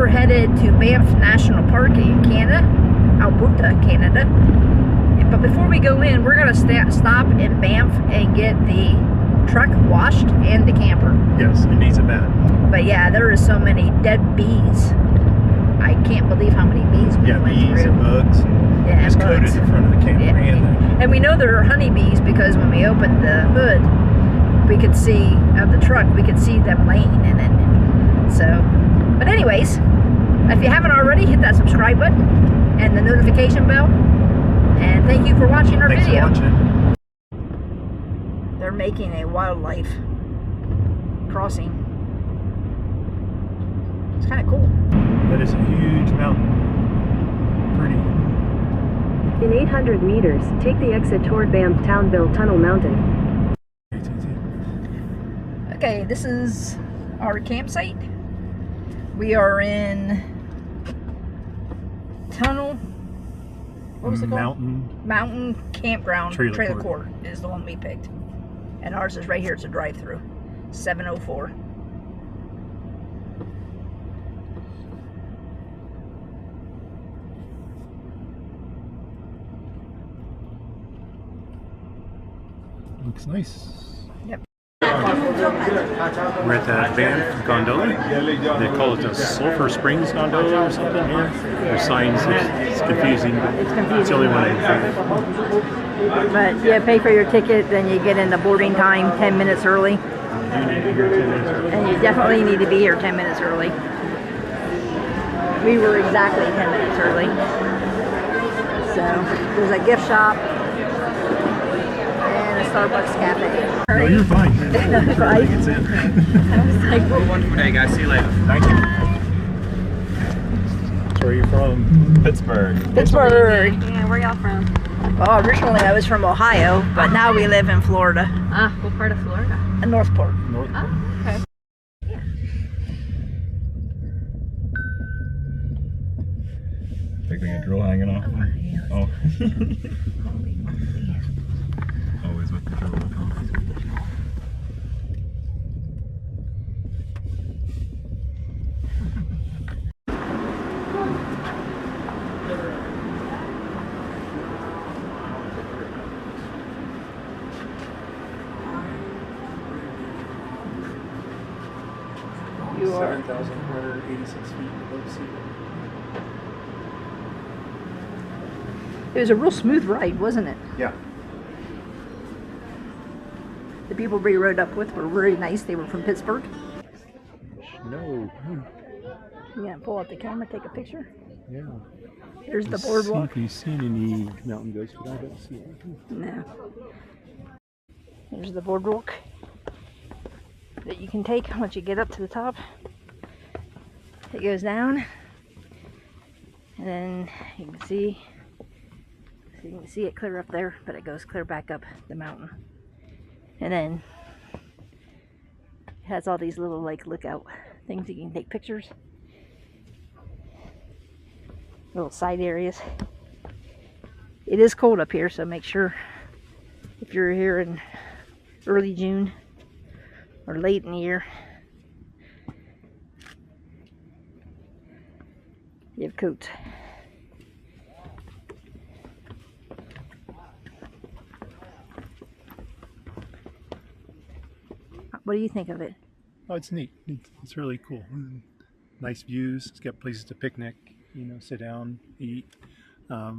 we're headed to Banff National Park in Canada, Alberta, Canada. But before we go in, we're going to stop in Banff and get the truck washed and the camper. Yes, it needs a bad. But yeah, there is so many dead bees. I can't believe how many bees we went bees through. And bugs. Yeah, just coated in front of the camper. Yeah. And we know there are honeybees because when we opened the hood, we could see of the truck, we could see them laying in it. So, but anyways, if you haven't already, hit that subscribe button and the notification bell. And thank you for watching our video. Thanks for watching. They're making a wildlife crossing. It's kind of cool. That is a huge mountain. Pretty. In 800 meters, take the exit toward Banff Townville Tunnel Mountain. Okay, this is our campsite. We are in Tunnel. What was it called? Mountain Campground Trailer Court is the one we picked. And ours is right here. It's a drive-through. 704. Looks nice. Yep. We're at the Banff Gondola. They call it the Sulphur Springs Gondola or something here. There's signs. It's confusing. It's confusing. It's the only one I But you pay for your ticket, then you get in the boarding time 10 minutes early. You need to be here 10 minutes early. And you definitely need to be here 10 minutes early. We were exactly 10 minutes early. So there's a gift shop and a Starbucks cafe. No, you're fine. Right? It's in. Hey guys, see you later. Thank you. So where are you from? Pittsburgh. Pittsburgh. Yeah, where y'all from? Well, originally I was from Ohio, but now we live in Florida. Ah, what part of Florida? In Northport. Northport. Okay. Picking a drill hanging off. Oh. Always with the drill. You are 7,486 feet above sea level. It was a real smooth ride, wasn't it? Yeah. The people we rode up with were really nice. They were from Pittsburgh. No. You gonna pull out the camera, take a picture? Yeah. There's the boardwalk. Have you seen any mountain goats? But I don't see anything. No. There's the boardwalk that you can take once you get up to the top. It goes down, and then you can see it clear up there, but it goes clear back up the mountain. And then it has all these little like lookout things you can take pictures. Little side areas. It is cold up here, so make sure if you're here in early June or late in the year, you have coats. What do you think of it? Oh, it's neat. It's really cool. Nice views. It's got places to picnic, sit down, eat. A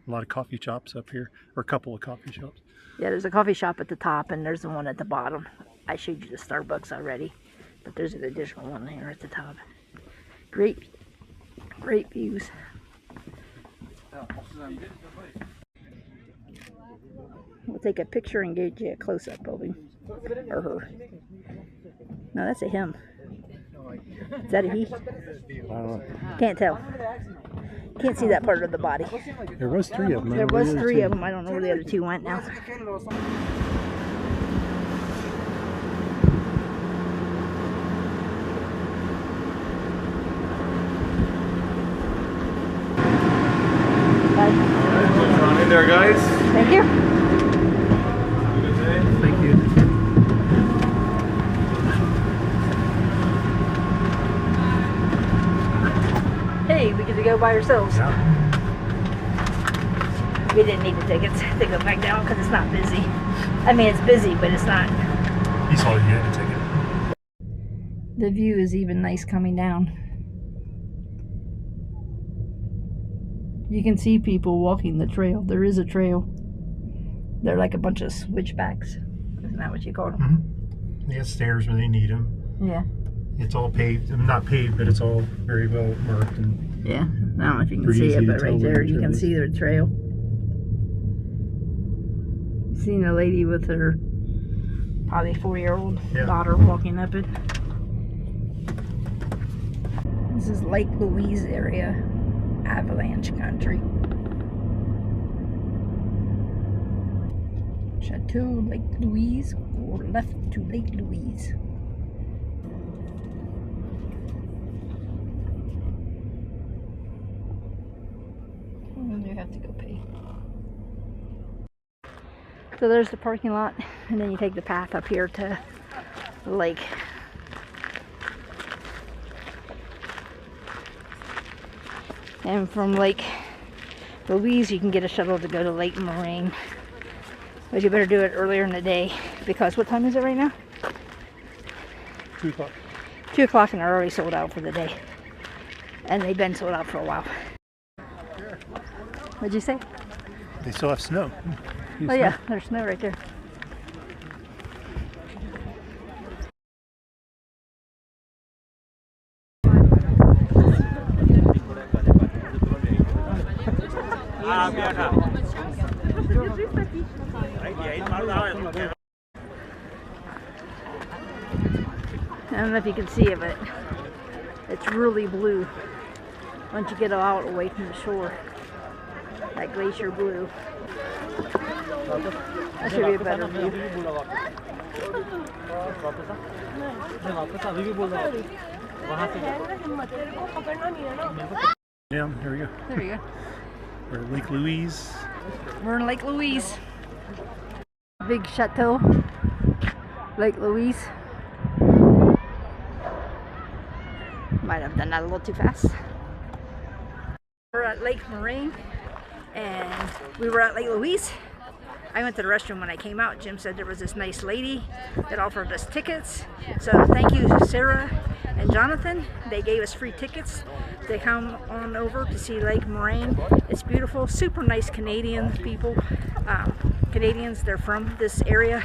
lot of coffee shops up here, or a couple of coffee shops. Yeah, there's a coffee shop at the top and there's the one at the bottom. I showed you the Starbucks already, but there's an additional one here at the top. Great views. We'll take a picture and get you a close-up of him or her. No, that's a him. Is that a he? I don't know. Can't tell. Can't see that part of the body. There was 3 of them. There was 3 of them. I don't know where the other 2 went now. On in there, guys. Thank you. Thank you. go by ourselves. Yeah. We didn't need the tickets to go back down because it's not busy. I mean, it's busy, but it's not. He saw you had a ticket. The view is even nice coming down. You can see people walking the trail. There is a trail. They're like a bunch of switchbacks. Isn't that what you call them? Mm-hmm. They got stairs when they need them. Yeah. It's all paved. Not paved, but it's all very well marked. And yeah. I don't know if you can pretty see easy it, to but tell right where there the you can trail see the trail. Seen a lady with her probably 4-year-old daughter walking up it. This is Lake Louise area, avalanche country. Chateau Lake Louise, or left to Lake Louise. And then you have to go pay. So there's the parking lot, and then you take the path up here to the lake. And from Lake Louise, you can get a shuttle to go to Lake Moraine. But you better do it earlier in the day, because what time is it right now? 2 o'clock. 2 o'clock, and they're already sold out for the day. And they've been sold out for a while. What'd you say? They still have snow. Oh yeah, there's snow right there. I don't know if you can see it, but it's really blue once you get out away from the shore. That glacier blue. That should be a better view. Yeah, here we go. There you go. We're at Lake Louise. We're in Lake Louise. Big chateau. Lake Louise. Might have done that a little too fast. We're at Lake Moraine, and we were at Lake Louise. I went to the restroom when I came out. Jim said there was this nice lady that offered us tickets. So thank you, Sarah and Jonathan. They gave us free tickets to come on over to see Lake Moraine. It's beautiful, super nice Canadian people. Canadians, they're from this area.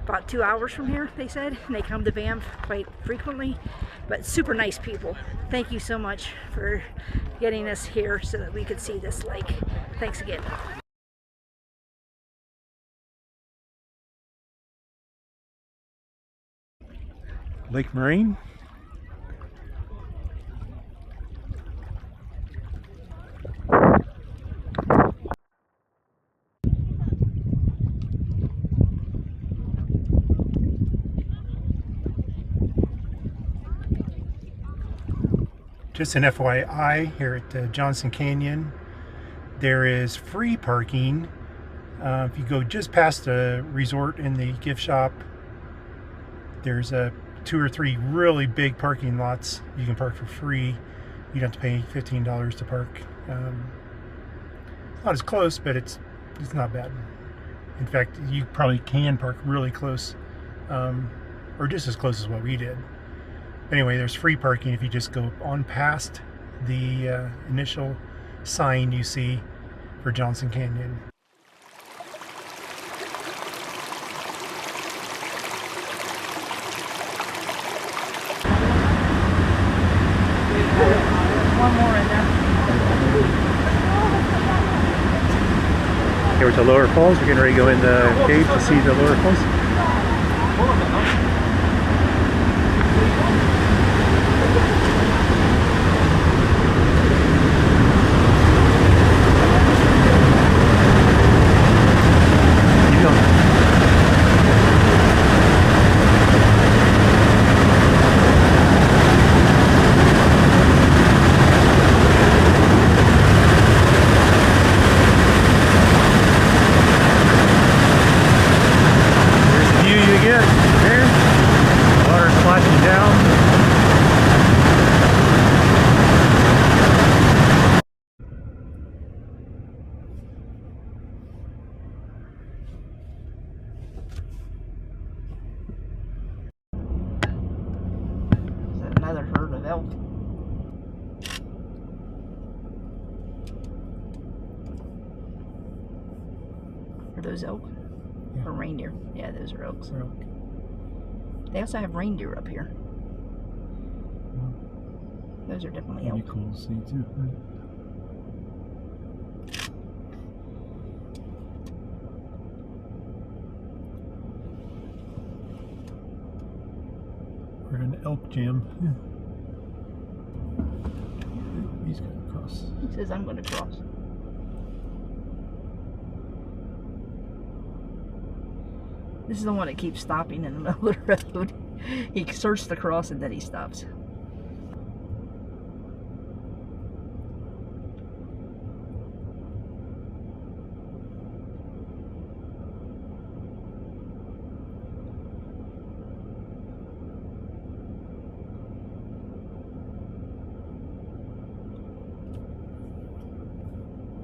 About 2 hours from here, they said, and they come to Banff quite frequently, but super nice people. Thank you so much for getting us here so that we could see this lake. Thanks again. Lake Moraine. Just an FYI, here at Johnston Canyon, there is free parking. If you go just past the resort in the gift shop, there's 2 or 3 really big parking lots you can park for free. You don't have to pay $15 to park. Not as close, but it's not bad. In fact, you probably can park really close, or just as close as what we did. Anyway, there's free parking if you just go on past the initial sign you see for Johnston Canyon. One more in there. Here we're at the lower falls. We're getting ready to go in the cave to see the lower falls. View you get there. of elk. Are those elk? Yeah. Or reindeer? Yeah, those are elks. They're elk. They also have reindeer up here. Those are definitely elk. Pretty cool to see too. We're in elk jam. He's going to cross. He says, I'm going to cross. This is the one that keeps stopping in the middle of the road. He starts to cross and then he stops.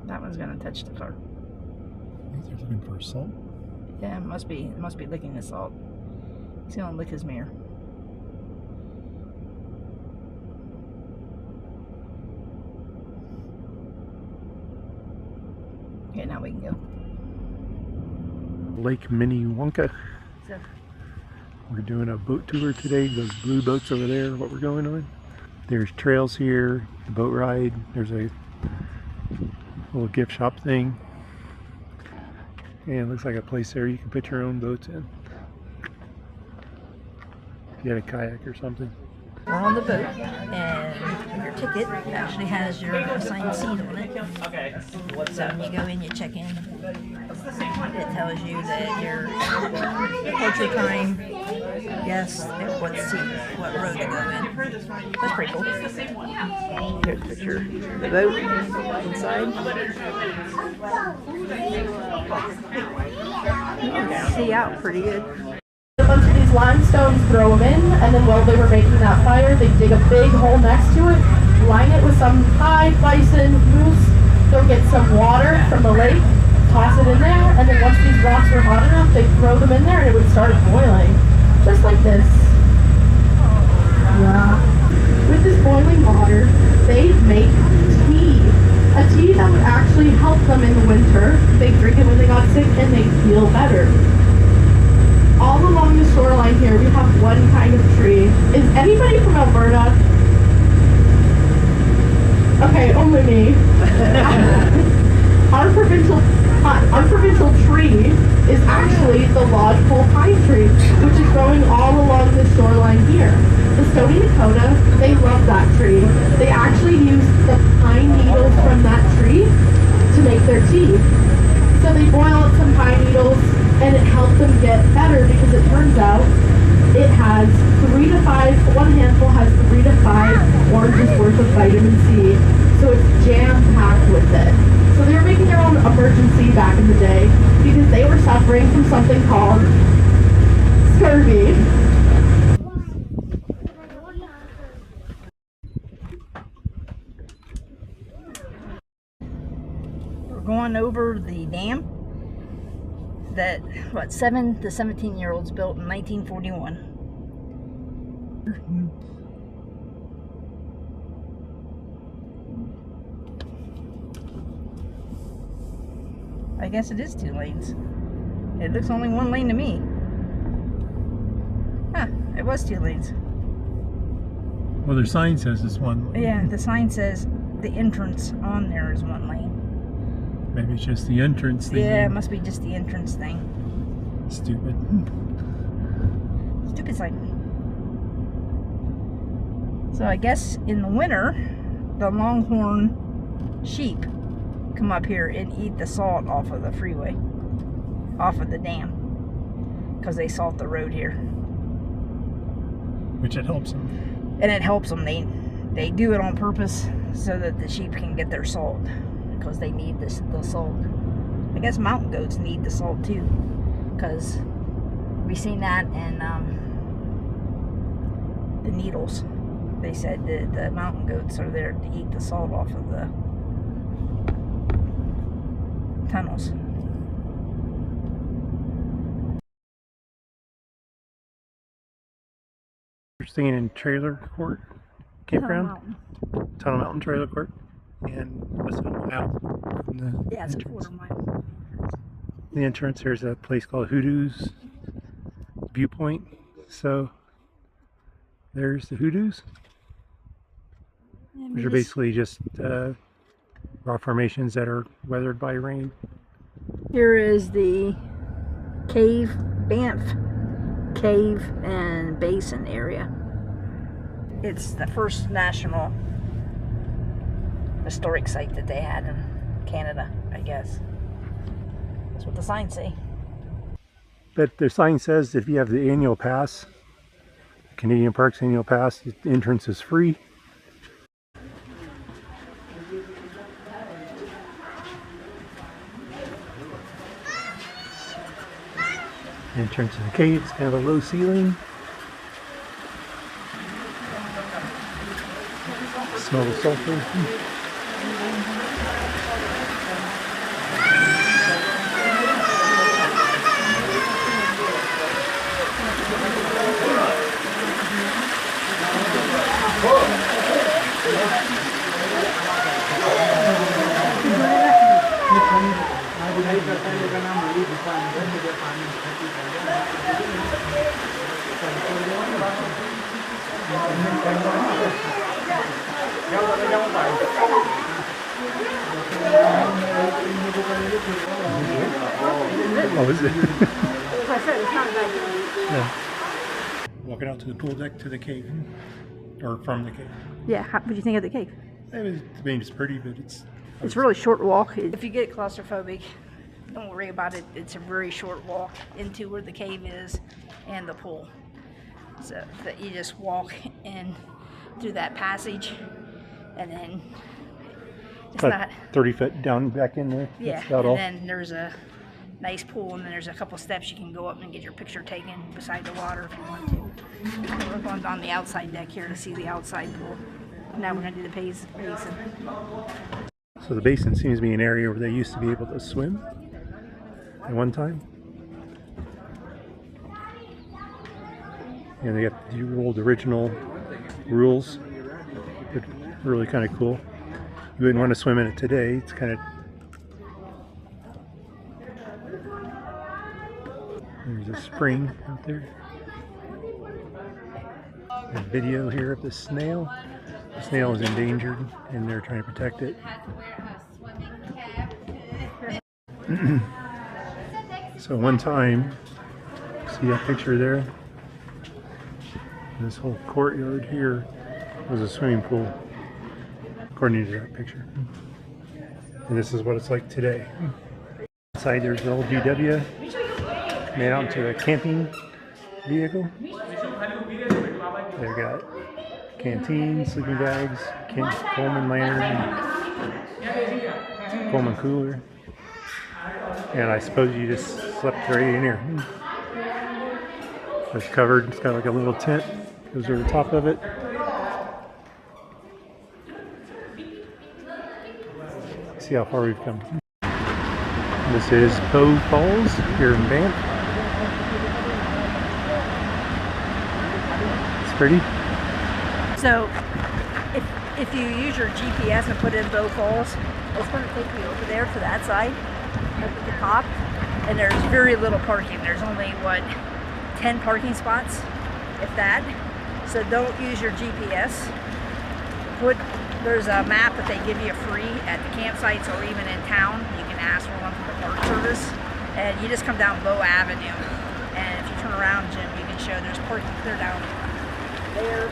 That one's gonna touch the car. I think they're looking for salt. Yeah, it must be licking the salt. He's gonna lick his mirror. Okay, now we can go. Lake Minnetonka. So, We're doing a boat tour today. Those blue boats over there, what we're going on. There's trails here, the boat ride. There's a little gift shop thing. And it looks like a place there you can put your own boats in. If you had a kayak or something. we're on the boat, and your ticket actually has your assigned seat on it. Okay. So when you go in, you check in. It tells you that your departure time, yes, and what seat, what road to go in. That's pretty cool. Here's a picture of the boat inside. You can see out pretty good. A bunch of these limestones, throw them in, and then while they were making that fire, they dig a big hole next to it, line it with some hide, bison, moose, they'll get some water from the lake, toss it in there, and then once these rocks were hot enough, they'd throw them in there and it would start boiling. Just like this. Yeah. With this boiling water, they'd make tea. A tea that would actually help them in the winter. They'd drink it when they got sick and they'd feel better. All along the shoreline here, we have one kind of tree. Is anybody from Alberta? Okay, only me. Our provincial tree is actually the lodgepole pine tree, which is growing all along the shoreline here. The Stony Dakota, they love that tree. They actually use the pine needles from that tree to make their tea. So they boil up some pine needles, and it helped them get better because it turns out it has 3 to 5, one handful has 3 to 5 oranges worth of vitamin C. So it's jam-packed with it. So they were making their own emergency back in the day because they were suffering from something called scurvy. We're going over the dam that 7 to 17-year-olds built in 1941. I guess it is 2 lanes. It looks only 1 lane to me. Huh, it was 2 lanes. Well, their sign says it's 1 lane. Yeah, the sign says the entrance on there is 1 lane. Maybe it's just the entrance thing. Yeah, it must be just the entrance thing. Stupid. Stupid sign. So I guess in the winter, the longhorn sheep come up here and eat the salt off of the freeway, off of the dam, because they salt the road here. Which it helps them. And it helps them. They do it on purpose so that the sheep can get their salt, because they need the salt. I guess mountain goats need the salt too, because we've seen that in the needles. They said that the mountain goats are there to eat the salt off of the tunnels. You're staying in trailer court? campground. Tunnel Mountain Trailer Park. And what's it, a mile from the Yeah, it's a entrance. quarter-mile. The entrance, there's a place called Hoodoo's Viewpoint. So there's the Hoodoo's, which are basically just rock formations that are weathered by rain. Here is the cave, Banff Cave and Basin area. It's the first national historic site that they had in Canada, I guess. That's what the signs say. But the sign says if you have the annual pass, Canadian Parks annual pass, the entrance is free. Entrance to the cave, it's kind of a low ceiling. Smell the sulfur. Oh, is it? Yeah. Walking out to the pool deck to the cave, or from the cave. Yeah, what do you think of the cave? I mean, it's pretty, but it's It's a really short walk. If you get claustrophobic, don't worry about it. It's a very short walk into where the cave is and the pool. So that you just walk in through that passage, and then it's about not 30 foot down back in there. Yeah, That's about and all. then there's a nice pool, and then there's a couple steps you can go up and get your picture taken beside the water if you want to. We're going on the outside deck here to see the outside pool. Now we're going to do the basin. So the basin seems to be an area where they used to be able to swim at one time. And they got the old original rules. They're really kind of cool. You wouldn't want to swim in it today. It's kind of... There's a spring out there. There's a video here of the snail. The snail is endangered and they're trying to protect it. So one time, see that picture there? This whole courtyard here was a swimming pool, according to that picture. And this is what it's like today. Inside there's the old VW made out into a camping vehicle. They've got canteens, sleeping bags, Coleman lantern, Coleman cooler. And I suppose you just slept right in here. It's covered, it's got like a little tent, goes over the top of it. See how far we've come. This is Poe Falls here in Banff. It's pretty. So, if you use your GPS and put in Bow Falls, it's going to take you over there to that side, up at the top, and there's very little parking. There's only, what, 10 parking spots, if that. So don't use your GPS. There's a map that they give you free at the campsites or even in town. You can ask for one from the Park Service, and you just come down Bow Avenue. And if you turn around, Jim, you can show there's parking clear down there.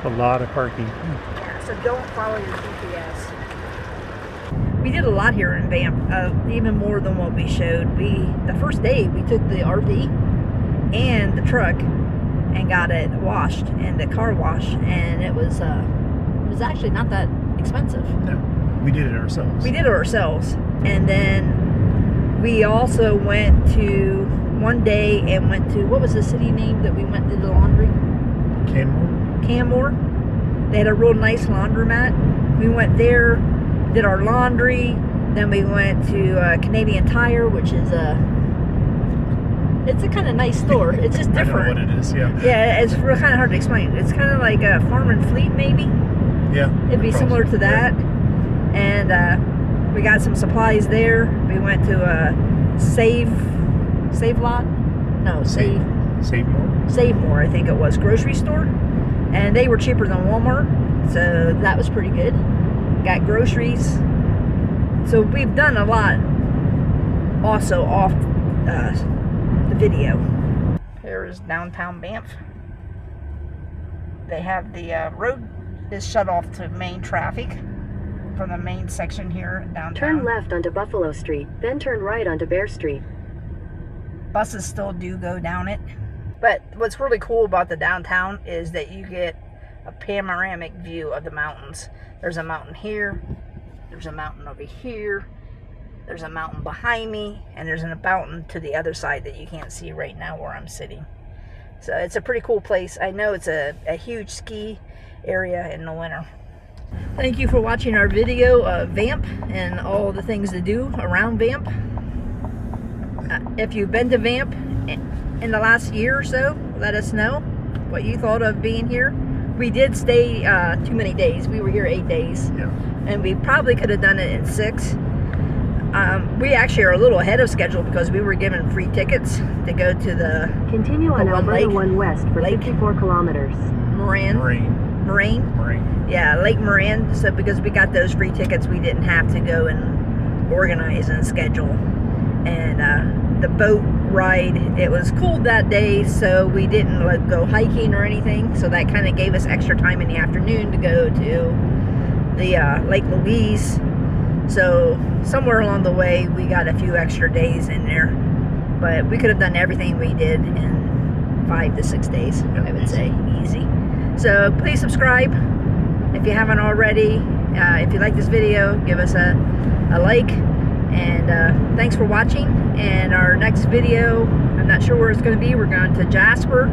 A lot of parking. Yeah, so don't follow your GPS. We did a lot here in Banff, even more than what we showed. The first day we took the RV and the truck and got it washed in the car wash, and it was actually not that expensive. No, we did it ourselves. We did it ourselves, and then we also went to one day and went to, what was the city name that we went to the laundry? Canmore. They had a real nice laundromat. We went there, did our laundry, then we went to Canadian Tire, which is It's a kind of nice store. It's just I different. don't know what it is, yeah. Yeah, it's real kind of hard to explain. It's kind of like a Farm and Fleet, maybe. Yeah. It'd be similar to that. And we got some supplies there. We went to a Save Lot? No, Save More, I think it was, grocery store. And they were cheaper than Walmart. So that was pretty good. Got groceries. So we've done a lot also off the video. Here is downtown Banff. They have the road is shut off to main traffic from the main section here downtown. Turn left onto Buffalo Street, then turn right onto Bear Street. Buses still do go down it. But what's really cool about the downtown is that you get a panoramic view of the mountains. There's a mountain here, there's a mountain over here, there's a mountain behind me, and there's a mountain to the other side that you can't see right now where I'm sitting. So it's a pretty cool place. I know it's a huge ski area in the winter. Thank you for watching our video of Banff and all the things to do around Banff. If you've been to Banff in the last year or so, let us know what you thought of being here. We did stay too many days. We were here 8 days. Yeah. And we probably could have done it in 6. We actually are a little ahead of schedule because we were given free tickets to go to the Continue on Alberta 1 West for 54 kilometers. Moraine. Yeah, Lake Moraine. So because we got those free tickets, we didn't have to go and organize and schedule. And the boat ride, it was cold that day, so we didn't go hiking or anything. So that kind of gave us extra time in the afternoon to go to the Lake Louise. So somewhere along the way, we got a few extra days in there. But we could have done everything we did in 5 to 6 days, I would say. Easy. So please subscribe if you haven't already. If you like this video, give us a like. And thanks for watching. And our next video, I'm not sure where it's going to be. We're going to Jasper.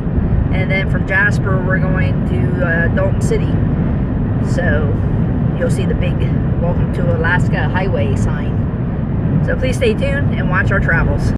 And then from Jasper, we're going to Dalton City. So you'll see the big Welcome to Alaska highway sign. So please stay tuned and watch our travels.